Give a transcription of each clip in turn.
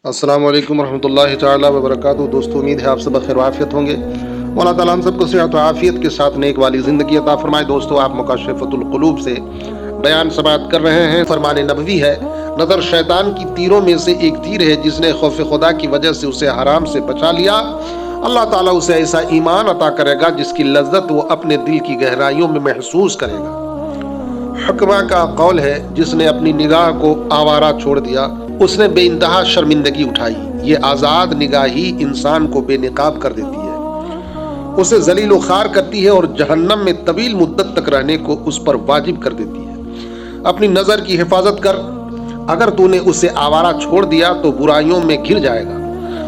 السلام علیکم ورحمۃ اللہ تعالیٰ وبرکاتہ۔ دوستو، امید ہے آپ سب بخیر وعافیت ہوں گے۔ اللہ تعالیٰ ہم سب کو صحت و عافیت کے ساتھ نیک والی زندگی عطا فرمائے۔ دوستو، آپ مکاشفۃ القلوب سے بیان سماعت کر رہے ہیں۔ فرمان نبوی ہے، نظر شیطان کی تیروں میں سے ایک تیر ہے، جس نے خوف خدا کی وجہ سے اسے حرام سے بچا لیا، اللہ تعالیٰ اسے ایسا ایمان عطا کرے گا جس کی لذت وہ اپنے دل کی گہرائیوں میں محسوس کرے گا۔ حکمہ کا قول ہے، جس نے اپنی نگاہ کو آوارہ چھوڑ دیا اس نے بے انتہا شرمندگی اٹھائی۔ یہ آزاد نگاہی انسان کو بے نقاب کر دیتی ہے، اسے ذلیل و خوار کرتی ہے اور جہنم میں طویل مدت تک رہنے کو اس پر واجب کر دیتی ہے۔ اپنی نظر کی حفاظت کر، اگر تو نے اسے آوارہ چھوڑ دیا تو برائیوں میں گر جائے گا،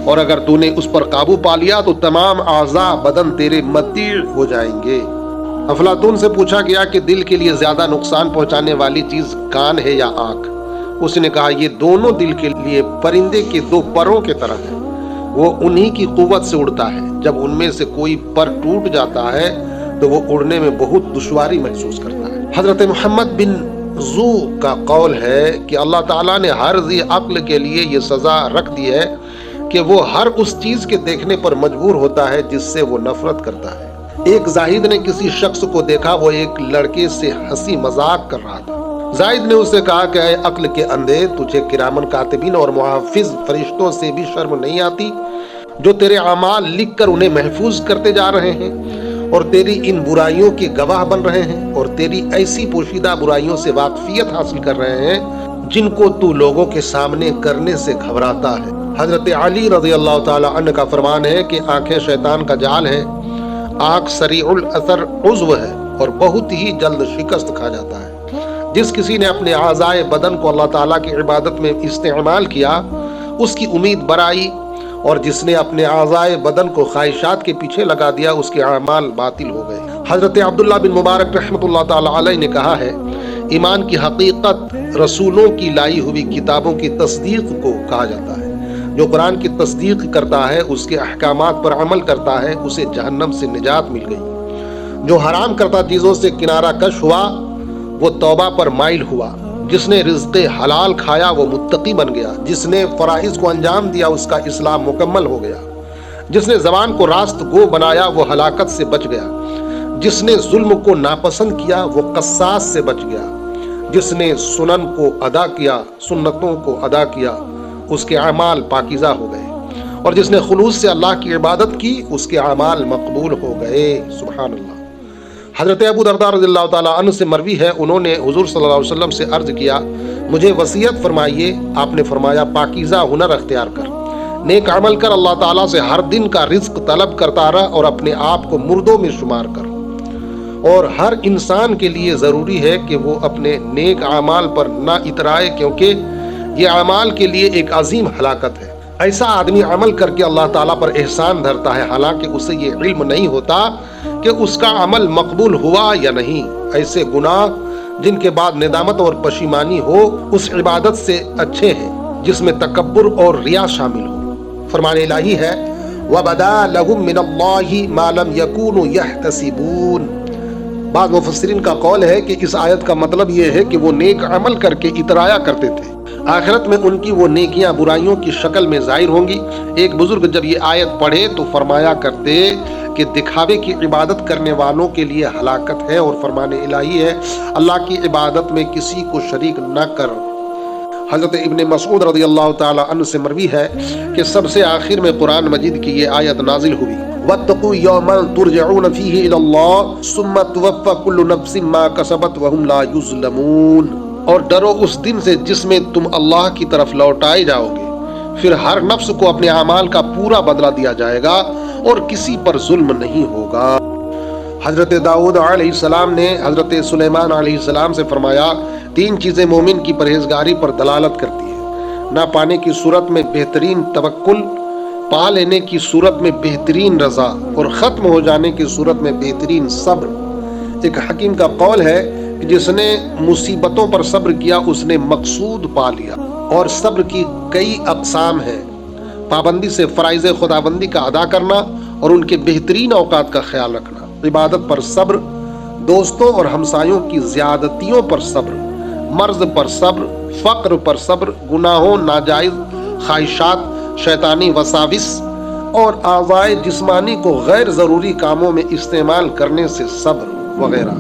اور اگر تو نے اس پر قابو پا لیا تو تمام اعضاء بدن تیرے مطیع ہو جائیں گے۔ افلاطون سے پوچھا گیا کہ دل کے لیے زیادہ نقصان پہنچانے والی چیز کان ہے یا آنکھ؟ اس نے کہا، یہ دونوں دل کے لیے پرندے کے دو پروں کے طرح ہیں، وہ انہی کی قوت سے اڑتا ہے۔ جب ان میں سے کوئی پر ٹوٹ جاتا ہے تو وہ اڑنے میں بہت دشواری محسوس کرتا ہے۔ حضرت محمد بن زو کا قول ہے کہ اللہ تعالیٰ نے ہر ذی عقل کے لیے یہ سزا رکھ دی ہے کہ وہ ہر اس چیز کے دیکھنے پر مجبور ہوتا ہے جس سے وہ نفرت کرتا ہے۔ ایک زاہد نے کسی شخص کو دیکھا، وہ ایک لڑکے سے ہنسی مذاق کر رہا تھا۔ زاہد نے اسے کہا کہ اے عقل کے اندھے، تجھے کرامن کاتبین اور محافظ فرشتوں سے بھی شرم نہیں آتی جو تیرے اعمال لکھ کر انہیں محفوظ کرتے جا رہے ہیں اور تیری ان برائیوں کے گواہ بن رہے ہیں، اور تیری ایسی پوشیدہ برائیوں سے واقفیت حاصل کر رہے ہیں جن کو تو لوگوں کے سامنے کرنے سے گھبراتا ہے۔ حضرت علی رضی اللہ تعالی عنہ کا فرمان ہے کہ آنکھیں شیطان کا جال ہے۔ آنکھ سریع الاثر عضو ہے اور بہت ہی جلد شکست کھا جاتا ہے۔ جس کسی نے اپنے اعضائے بدن کو اللہ تعالیٰ کی عبادت میں استعمال کیا، اس کی امید برائی، اور جس نے اپنے اعضائے بدن کو خواہشات کے پیچھے لگا دیا، اس کے اعمال باطل ہو گئے۔ حضرت عبداللہ بن مبارک رحمۃ اللہ تعالی علیہ نے کہا ہے، ایمان کی حقیقت رسولوں کی لائی ہوئی کتابوں کی تصدیق کو کہا جاتا ہے۔ جو قرآن کی تصدیق کرتا ہے، اس کے احکامات پر عمل کرتا ہے، اسے جہنم سے نجات مل گئی۔ جو حرام کرتا چیزوں سے کنارہ کش ہوا، وہ توبہ پر مائل ہوا۔ جس نے رزق حلال کھایا وہ متقی بن گیا۔ جس نے فرائض کو انجام دیا اس کا اسلام مکمل ہو گیا۔ جس نے زبان کو راست گو بنایا وہ ہلاکت سے بچ گیا۔ جس نے ظلم کو ناپسند کیا وہ قصاص سے بچ گیا۔ جس نے سنن کو ادا کیا، سنتوں کو ادا کیا، اس کے اعمال پاکیزہ ہو گئے، اور جس نے خلوص سے اللہ کی عبادت کی اس کے اعمال مقبول ہو گئے۔ سبحان اللہ۔ حضرت ابو درداء رضی اللہ تعالیٰ عنہ سے مروی ہے، انہوں نے حضور صلی اللہ علیہ وسلم سے عرض کیا، مجھے وصیت فرمائیے۔ آپ نے فرمایا، پاکیزہ ہنر اختیار کر، نیک عمل کر، اللہ تعالیٰ سے ہر دن کا رزق طلب کرتا رہ، اور اپنے آپ کو مردوں میں شمار کر۔ اور ہر انسان کے لیے ضروری ہے کہ وہ اپنے نیک اعمال پر نہ اترائے، کیونکہ یہ اعمال کے لیے ایک عظیم ہلاکت ہے۔ ایسا آدمی عمل کر کے اللہ تعالیٰ پر احسان دھرتا ہے، حالانکہ اسے یہ علم نہیں ہوتا کہ اس کا عمل مقبول ہوا یا نہیں۔ ایسے گناہ جن کے بعد ندامت اور پشیمانی ہو، اس عبادت سے اچھے ہیں جس میں تکبر اور ریا شامل ہو۔ فرمان الہی ہے، وَبَدَا لَهُم مِّنَ اللَّهِ مَا لَمْ يَكُونُوا يَحْتَسِبُونَ۔ بعض مفسرین کا قول ہے کہ اس آیت کا مطلب یہ ہے کہ وہ نیک عمل کر کے اترایا کرتے تھے، آخرت میں ان کی وہ نیکیاں برائیوں کی شکل میں ظاہر ہوں گی۔ ایک بزرگ جب یہ آیت پڑھے تو فرمایا کرتے کہ دکھاوے کی عبادت کرنے والوں کے لیے ہلاکت ہے، اور فرمان الہی ہے، اللہ کی عبادت میں کسی کو شریک نہ کر۔ حضرت ابن مسعود رضی اللہ تعالی عنہ سے مروی ہے کہ سب سے آخر میں قرآن مجید کی یہ آیت نازل ہوئی، وَاتَّقُوا يَوْمًا تُرْجَعُونَ فِيهِ إِلَى اللَّهِ ثُمَّ تُوَفَّى كُلُّ نَفْسٍ مَا كَسَبَتْ وَهُمْ لَا يُظْلَمُونَ۔ اور ڈرو اس دن سے جس میں تم اللہ کی طرف لوٹائے جاؤ گے، پھر ہر نفس کو اپنے اعمال کا پورا بدلہ دیا جائے گا اور کسی پر ظلم نہیں ہوگا۔ حضرت داؤد علیہ السلام نے حضرت سلیمان علیہ السلام سے فرمایا، تین چیزیں مومن کی پرہیزگاری پر دلالت کرتی ہیں، نہ پانے کی صورت میں بہترین توکل، پا لینے کی صورت میں بہترین رضا، اور ختم ہو جانے کی صورت میں بہترین صبر۔ ایک حکیم کا قول ہے کہ جس نے مصیبتوں پر صبر کیا اس نے مقصود پا لیا۔ اور صبر کی کئی اقسام ہیں، پابندی سے فرائض خداوندی کا ادا کرنا اور ان کے بہترین اوقات کا خیال رکھنا، عبادت پر صبر، دوستوں اور ہمسایوں کی زیادتیوں پر صبر، مرض پر صبر، فقر پر صبر، گناہوں، ناجائز خواہشات، شیطانی وساوس اور اعضائے جسمانی کو غیر ضروری کاموں میں استعمال کرنے سے صبر وغیرہ۔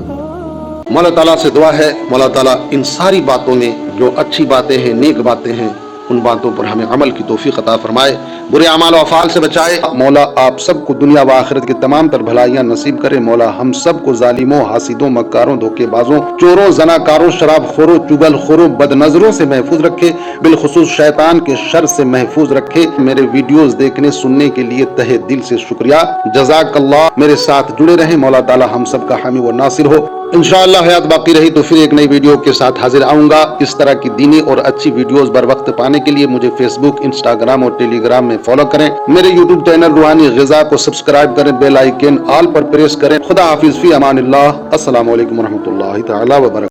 مولا تعالیٰ سے دعا ہے مولا تعالیٰ ان ساری باتوں میں جو اچھی باتیں ہیں، نیک باتیں ہیں، ان باتوں پر ہمیں عمل کی توفیق عطا فرمائے، برے اعمال و افعال سے بچائے۔ مولا آپ سب کو دنیا و آخرت کی تمام تر بھلائیاں نصیب کرے۔ مولا ہم سب کو ظالموں، حاسدوں، مکاروں، دھوکے بازوں، چوروں، زناکاروں، شراب خوروں، چگل خوروں، بد نظروں سے محفوظ رکھے، بالخصوص شیطان کے شر سے محفوظ رکھے۔ میرے ویڈیوز دیکھنے سننے کے لیے تہہ دل سے شکریہ، جزاک اللہ۔ میرے ساتھ جڑے رہیں، مولا تعالی ہم سب کا حامی و ناصر ہو۔ انشاءاللہ حیات باقی رہی تو پھر ایک نئی ویڈیو کے ساتھ حاضر آؤں گا۔ اس طرح کی دینی اور اچھی ویڈیوز بر وقت پانے کے لیے مجھے فیس بک، انسٹاگرام اور ٹیلی گرام میں فالو کریں۔ میرے یوٹیوب چینل روحانی غذا کو سبسکرائب کریں، بیل آئیکن آل پر پریس کریں۔ خدا حافظ، فی امان اللہ۔ السلام علیکم ورحمۃ اللہ تعالی وبرکاتہ۔